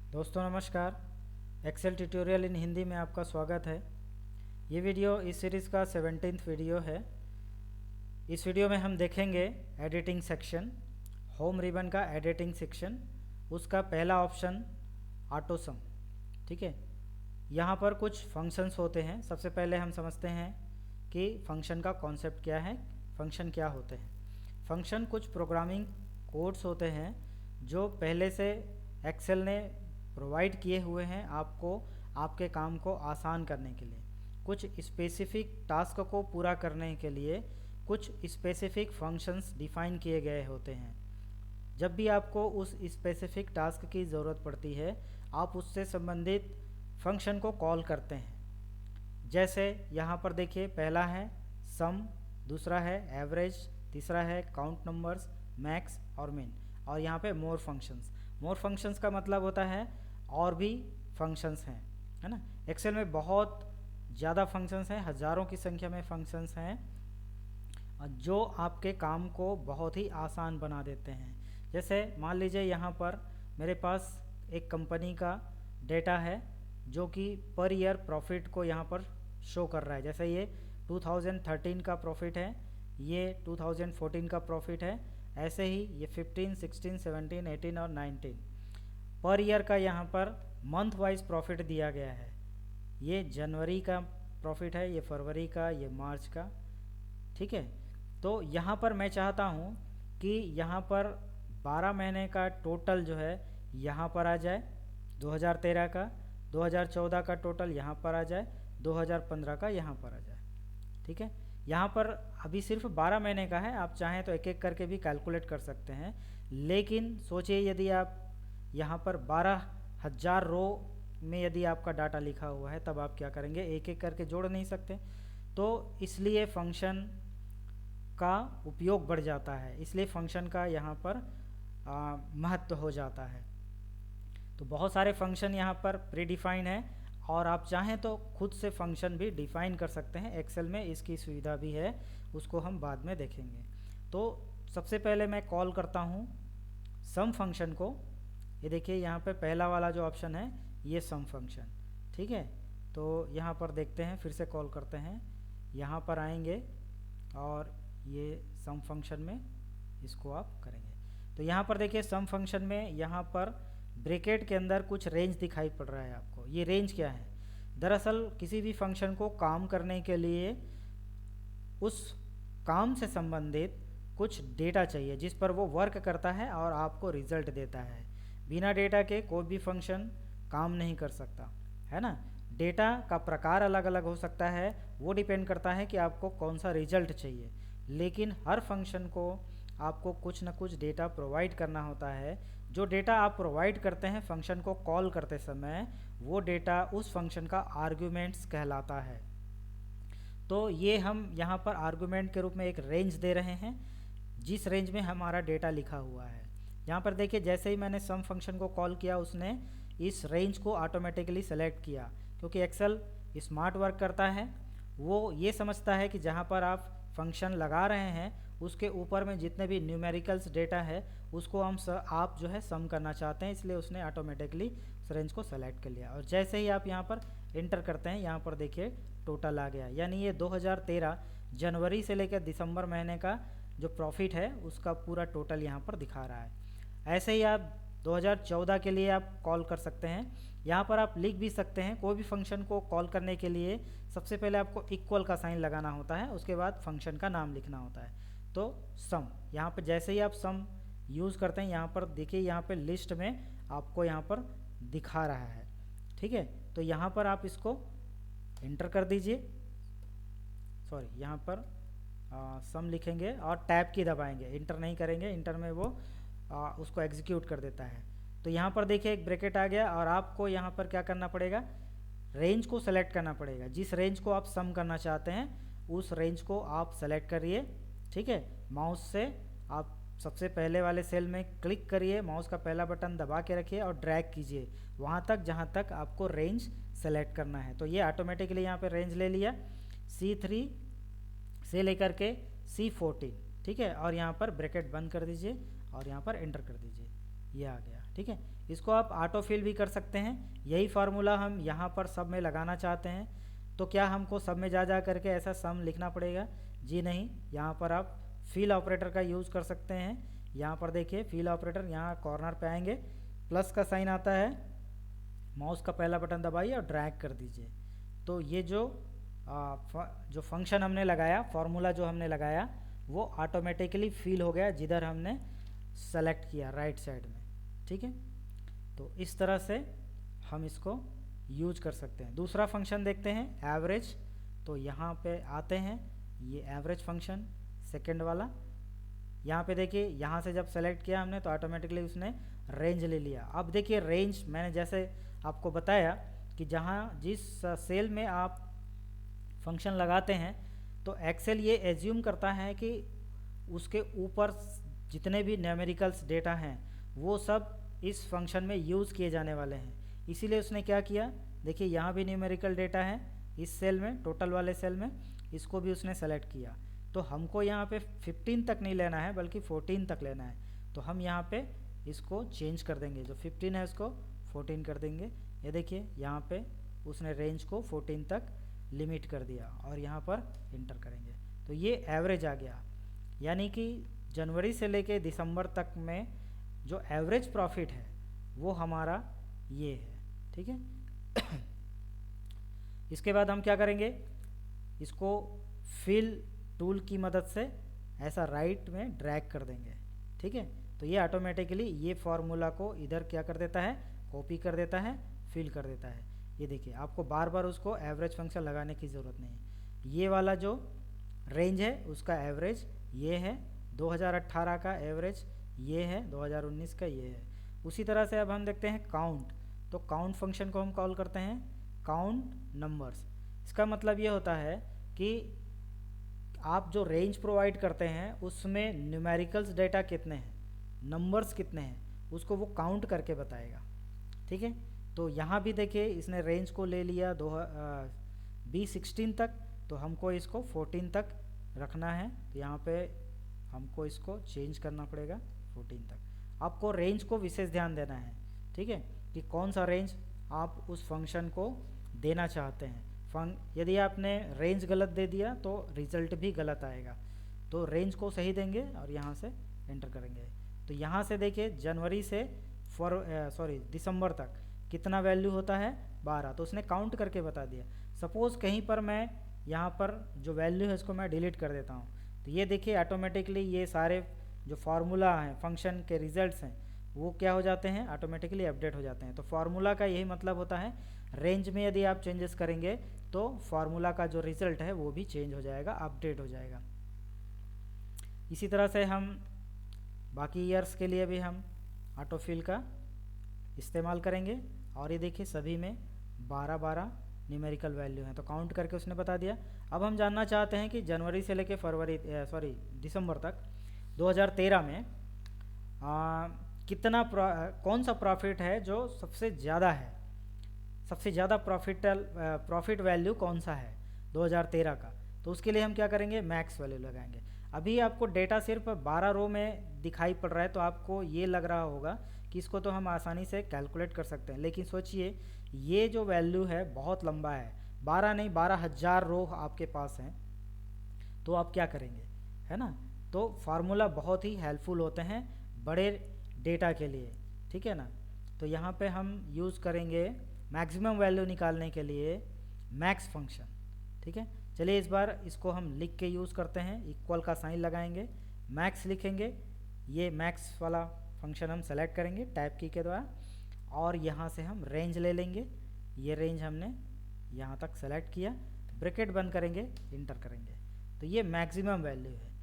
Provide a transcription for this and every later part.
दोस्तों नमस्कार। Excel tutorial इन हिंदी में आपका स्वागत है। ये वीडियो इस सीरीज़ का 17th वीडियो है। इस वीडियो में हम देखेंगे एडिटिंग सेक्शन, होम रिबन का एडिटिंग सेक्शन, उसका पहला ऑप्शन ऑटो सम। ठीक है, यहाँ पर कुछ फंक्शंस होते हैं। सबसे पहले हम समझते हैं कि फंक्शन का कॉन्सेप्ट क्या है, फंक्शन क्या होते हैं। फंक्शन कुछ प्रोग्रामिंग कोड्स होते हैं जो पहले से एक्सेल ने प्रोवाइड किए हुए हैं आपको, आपके काम को आसान करने के लिए, कुछ स्पेसिफिक टास्क को पूरा करने के लिए कुछ स्पेसिफिक फंक्शंस डिफाइन किए गए होते हैं। जब भी आपको उस स्पेसिफिक टास्क की ज़रूरत पड़ती है, आप उससे संबंधित फंक्शन को कॉल करते हैं। जैसे यहाँ पर देखिए, पहला है सम, दूसरा है एवरेज, तीसरा है काउंट नंबर्स, मैक्स और मिन, और यहाँ पे मोर फंक्शंस। मोर फंक्शंस का मतलब होता है और भी फंक्शंस हैं, है ना। एक्सेल में बहुत ज़्यादा फंक्शंस हैं, हज़ारों की संख्या में फंक्शंस हैं जो आपके काम को बहुत ही आसान बना देते हैं। जैसे मान लीजिए यहाँ पर मेरे पास एक कंपनी का डेटा है जो कि पर ईयर प्रॉफिट को यहाँ पर शो कर रहा है। जैसे ये 2013 का प्रॉफिट है, ये 2014 का प्रॉफिट है, ऐसे ही ये 15, 16, 17, 18 और 19 पर ईयर का यहाँ पर मंथ वाइज प्रॉफिट दिया गया है। ये जनवरी का प्रॉफिट है, ये फरवरी का, ये मार्च का। ठीक है, तो यहाँ पर मैं चाहता हूँ कि यहाँ पर 12 महीने का टोटल जो है यहाँ पर आ जाए, 2013 का, 2014 का टोटल यहाँ पर आ जाए, 2015 का यहाँ पर आ जाए। ठीक है, यहाँ पर अभी सिर्फ 12 महीने का है, आप चाहें तो एक एक करके भी कैलकुलेट कर सकते हैं। लेकिन सोचिए यदि आप यहाँ पर 12,000 रो में यदि आपका डाटा लिखा हुआ है, तब आप क्या करेंगे, एक एक करके जोड़ नहीं सकते। तो इसलिए फंक्शन का उपयोग बढ़ जाता है, इसलिए फंक्शन का यहाँ पर महत्व हो जाता है। तो बहुत सारे फंक्शन यहाँ पर प्री डिफाइन है और आप चाहें तो खुद से फंक्शन भी डिफाइन कर सकते हैं। एक्सेल में इसकी सुविधा भी है, उसको हम बाद में देखेंगे। तो सबसे पहले मैं कॉल करता हूँ सम फंक्शन को। ये देखिए यहाँ पे पहला वाला जो ऑप्शन है ये सम फंक्शन। ठीक है, तो यहाँ पर देखते हैं, फिर से कॉल करते हैं, यहाँ पर आएंगे और ये सम फंक्शन में इसको आप करेंगे। तो यहाँ पर देखिए सम फंक्शन में यहाँ पर ब्रैकेट के अंदर कुछ रेंज दिखाई पड़ रहा है आपको। ये रेंज क्या है? दरअसल किसी भी फंक्शन को काम करने के लिए उस काम से संबंधित कुछ डेटा चाहिए जिस पर वो वर्क करता है और आपको रिजल्ट देता है। बिना डेटा के कोई भी फंक्शन काम नहीं कर सकता, है ना। डेटा का प्रकार अलग अलग हो सकता है, वो डिपेंड करता है कि आपको कौन सा रिजल्ट चाहिए, लेकिन हर फंक्शन को आपको कुछ ना कुछ डेटा प्रोवाइड करना होता है। जो डेटा आप प्रोवाइड करते हैं फंक्शन को कॉल करते समय, वो डेटा उस फंक्शन का आर्ग्यूमेंट्स कहलाता है। तो ये हम यहाँ पर आर्गुमेंट के रूप में एक रेंज दे रहे हैं, जिस रेंज में हमारा डेटा लिखा हुआ है। यहाँ पर देखिए, जैसे ही मैंने सम फंक्शन को कॉल किया उसने इस रेंज को ऑटोमेटिकली सेलेक्ट किया, क्योंकि एक्सेल स्मार्ट वर्क करता है। वो ये समझता है कि जहाँ पर आप फंक्शन लगा रहे हैं उसके ऊपर में जितने भी न्यूमेरिकल्स डेटा है उसको आप जो है सम करना चाहते हैं, इसलिए उसने ऑटोमेटिकली उस रेंज को सेलेक्ट कर लिया। और जैसे ही आप यहाँ पर एंटर करते हैं, यहाँ पर देखिए टोटल आ गया, यानी ये 2013 जनवरी से लेकर दिसंबर महीने का जो प्रॉफिट है उसका पूरा टोटल यहाँ पर दिखा रहा है। ऐसे ही आप 2014 के लिए आप कॉल कर सकते हैं। यहाँ पर आप लिख भी सकते हैं। कोई भी फंक्शन को कॉल करने के लिए सबसे पहले आपको इक्वल का साइन लगाना होता है, उसके बाद फंक्शन का नाम लिखना होता है। तो सम, यहाँ पर जैसे ही आप सम यूज़ करते हैं, यहाँ पर देखिए, यहाँ पर लिस्ट में आपको यहाँ पर दिखा रहा है। ठीक है, तो यहाँ पर आप इसको इंटर कर दीजिए, सॉरी यहाँ पर सम लिखेंगे और टैब की दबाएंगे, इंटर नहीं करेंगे, इंटर में वो उसको एग्जीक्यूट कर देता है। तो यहाँ पर देखिए एक ब्रैकेट आ गया और आपको यहाँ पर क्या करना पड़ेगा, रेंज को सेलेक्ट करना पड़ेगा। जिस रेंज को आप सम करना चाहते हैं उस रेंज को आप सेलेक्ट करिए। ठीक है, माउस से आप सबसे पहले वाले सेल में क्लिक करिए, माउस का पहला बटन दबा के रखिए और ड्रैग कीजिए वहाँ तक जहाँ तक आपको रेंज सेलेक्ट करना है। तो ये ऑटोमेटिकली यहाँ पे रेंज ले लिया, C3 से लेकर के C14। ठीक है, और यहाँ पर ब्रैकेट बंद कर दीजिए और यहाँ पर एंटर कर दीजिए, ये आ गया। ठीक है, इसको आप ऑटो फिल भी कर सकते हैं। यही फार्मूला हम यहाँ पर सब में लगाना चाहते हैं, तो क्या हमको सब में जा करके ऐसा सम लिखना पड़ेगा? जी नहीं, यहाँ पर आप फिल ऑपरेटर का यूज़ कर सकते हैं। यहाँ पर देखिए फिल ऑपरेटर, यहाँ कॉर्नर पे आएंगे, प्लस का साइन आता है, माउस का पहला बटन दबाइए और ड्रैग कर दीजिए। तो ये जो फंक्शन हमने लगाया, फार्मूला जो हमने लगाया, वो ऑटोमेटिकली फिल हो गया जिधर हमने सेलेक्ट किया राइट साइड में। ठीक है, तो इस तरह से हम इसको यूज कर सकते हैं। दूसरा फंक्शन देखते हैं, एवरेज। तो यहाँ पे आते हैं, ये एवरेज फंक्शन सेकंड वाला। यहाँ पे देखिए, यहाँ से जब सेलेक्ट किया हमने तो ऑटोमेटिकली उसने रेंज ले लिया। अब देखिए रेंज, मैंने जैसे आपको बताया कि जहाँ जिस सेल में आप फंक्शन लगाते हैं तो एक्सेल ये एज्यूम करता है कि उसके ऊपर जितने भी न्यूमेरिकल्स डेटा हैं वो सब इस फंक्शन में यूज़ किए जाने वाले हैं। इसीलिए उसने क्या किया, देखिए यहाँ भी न्यूमेरिकल डेटा है इस सेल में, टोटल वाले सेल में, इसको भी उसने सेलेक्ट किया। तो हमको यहाँ पे 15 तक नहीं लेना है बल्कि 14 तक लेना है। तो हम यहाँ पे इसको चेंज कर देंगे, जो 15 है उसको 14 कर देंगे। ये देखिए यहाँ पे उसने रेंज को 14 तक लिमिट कर दिया और यहाँ पर इंटर करेंगे तो ये एवरेज आ गया। यानी कि जनवरी से लेके दिसंबर तक में जो एवरेज प्रॉफिट है वो हमारा ये है। ठीक है इसके बाद हम क्या करेंगे, इसको फिल टूल की मदद से ऐसा राइट में ड्रैग कर देंगे। ठीक है, तो ये ऑटोमेटिकली ये फार्मूला को इधर क्या कर देता है, कॉपी कर देता है, फिल कर देता है। ये देखिए, आपको बार बार उसको एवरेज फंक्शन लगाने की ज़रूरत नहीं है। ये वाला जो रेंज है उसका एवरेज ये है, 2018 का एवरेज ये है, 2019 का ये है। उसी तरह से अब हम देखते हैं काउंट। तो काउंट फंक्शन को हम कॉल करते हैं काउंट नंबर्स। इसका मतलब ये होता है कि आप जो रेंज प्रोवाइड करते हैं उसमें न्यूमेरिकल्स डेटा कितने हैं, नंबर्स कितने हैं, उसको वो काउंट करके बताएगा। ठीक है, तो यहाँ भी देखिए इसने रेंज को ले लिया 2016 तक, तो हमको इसको 14 तक रखना है। तो यहाँ पे हमको इसको चेंज करना पड़ेगा 14 तक। आपको रेंज को विशेष ध्यान देना है। ठीक है, कि कौन सा रेंज आप उस फंक्शन को देना चाहते हैं। यदि आपने रेंज गलत दे दिया तो रिजल्ट भी गलत आएगा। तो रेंज को सही देंगे और यहाँ से एंटर करेंगे। तो यहाँ से देखिए जनवरी से दिसंबर तक कितना वैल्यू होता है, 12। तो उसने काउंट करके बता दिया। सपोज़ कहीं पर मैं यहाँ पर जो वैल्यू है इसको मैं डिलीट कर देता हूँ, तो ये देखिए ऑटोमेटिकली ये सारे जो फार्मूला हैं, फंक्शन के रिजल्ट्स हैं, वो क्या हो जाते हैं, ऑटोमेटिकली अपडेट हो जाते हैं। तो फार्मूला का यही मतलब होता है, रेंज में यदि आप चेंजेस करेंगे तो फार्मूला का जो रिजल्ट है वो भी चेंज हो जाएगा, अपडेट हो जाएगा। इसी तरह से हम बाकी ईयर्स के लिए भी हम ऑटोफिल का इस्तेमाल करेंगे। और ये देखिए सभी में 12-12 न्यूमेरिकल वैल्यू हैं, तो काउंट करके उसने बता दिया। अब हम जानना चाहते हैं कि जनवरी से लेके दिसंबर तक 2013 में कितना कौन सा प्रॉफिट है जो सबसे ज़्यादा है, सबसे ज़्यादा प्रॉफिट वैल्यू कौन सा है 2013 का। तो उसके लिए हम क्या करेंगे, मैक्स वैल्यू लगाएंगे। अभी आपको डेटा सिर्फ 12 रो में दिखाई पड़ रहा है, तो आपको ये लग रहा होगा कि इसको तो हम आसानी से कैलकुलेट कर सकते हैं, लेकिन सोचिए ये जो वैल्यू है बहुत लंबा है, 12 नहीं 12,000 रो आपके पास हैं, तो आप क्या करेंगे, है ना। तो फार्मूला बहुत ही हेल्पफुल होते हैं बड़े डेटा के लिए। ठीक है ना, तो यहाँ पे हम यूज़ करेंगे मैक्सिमम वैल्यू निकालने के लिए मैक्स फंक्शन। ठीक है, चलिए इस बार इसको हम लिख के यूज़ करते हैं, इक्वल का साइन लगाएंगे, मैक्स लिखेंगे। ये मैक्स वाला फंक्शन हम सेलेक्ट करेंगे टाइप की के द्वारा, और यहाँ से हम रेंज ले लेंगे। ये रेंज हमने यहाँ तक सेलेक्ट किया, ब्रैकेट बंद करेंगे, इंटर करेंगे। तो ये मैक्सिमम वैल्यू है।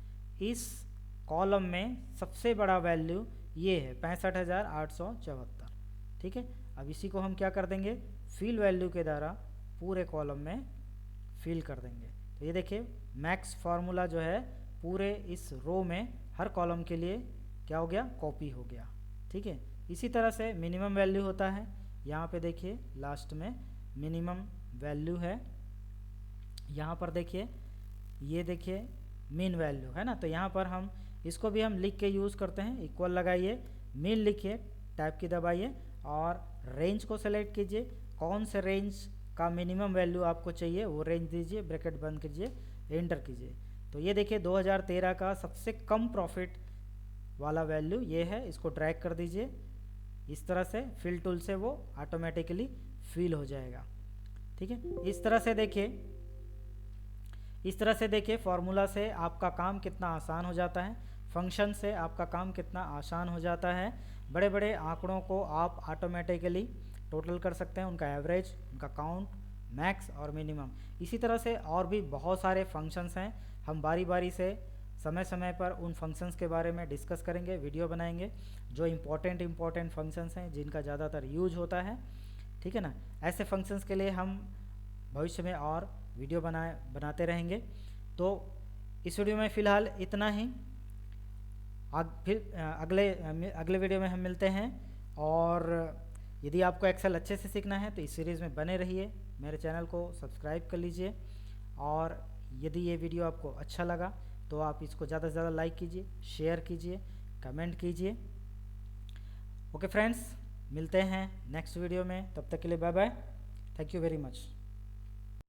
इस कॉलम में सबसे बड़ा वैल्यू ये है 65,874। ठीक है, अब इसी को हम क्या कर देंगे, फिल वैल्यू के द्वारा पूरे कॉलम में फिल कर देंगे। तो ये देखिए मैक्स फार्मूला जो है पूरे इस रो में हर कॉलम के लिए क्या हो गया, कॉपी हो गया। ठीक है, इसी तरह से मिनिमम वैल्यू होता है। यहाँ पे देखिए लास्ट में मिनिमम वैल्यू है, यहाँ पर देखिए ये देखिए मीन वैल्यू है ना। तो यहाँ पर हम इसको भी हम लिख के यूज़ करते हैं, इक्वल लगाइए, मीन लिखिए, टाइप की दबाइए और रेंज को सेलेक्ट कीजिए, कौन से रेंज का मिनिमम वैल्यू आपको चाहिए वो रेंज दीजिए, ब्रैकेट बंद कीजिए, एंटर कीजिए। तो ये देखिए 2013 का सबसे कम प्रॉफिट वाला वैल्यू ये है, इसको ड्रैग कर दीजिए इस तरह से, फिल टूल से वो ऑटोमेटिकली फिल हो जाएगा। ठीक है, इस तरह से देखिए फॉर्मूला से आपका काम कितना आसान हो जाता है, फंक्शन से आपका काम कितना आसान हो जाता है। बड़े बड़े आंकड़ों को आप ऑटोमेटिकली टोटल कर सकते हैं, उनका एवरेज, उनका काउंट, मैक्स और मिनिमम। इसी तरह से और भी बहुत सारे फंक्शंस हैं, हम बारी बारी से समय समय पर उन फंक्शंस के बारे में डिस्कस करेंगे, वीडियो बनाएंगे, जो इम्पोर्टेंट फंक्शंस हैं जिनका ज़्यादातर यूज होता है। ठीक है ना, ऐसे फंक्शंस के लिए हम भविष्य में और वीडियो बनाते रहेंगे। तो इस वीडियो में फ़िलहाल इतना ही, फिर अगले वीडियो में हम मिलते हैं। और यदि आपको एक्सेल अच्छे से सीखना है तो इस सीरीज़ में बने रहिए, मेरे चैनल को सब्सक्राइब कर लीजिए। और यदि ये वीडियो आपको अच्छा लगा तो आप इसको ज़्यादा से ज़्यादा लाइक कीजिए, शेयर कीजिए, कमेंट कीजिए। ओके फ्रेंड्स, मिलते हैं नेक्स्ट वीडियो में, तब तक के लिए bye bye, thank you very much.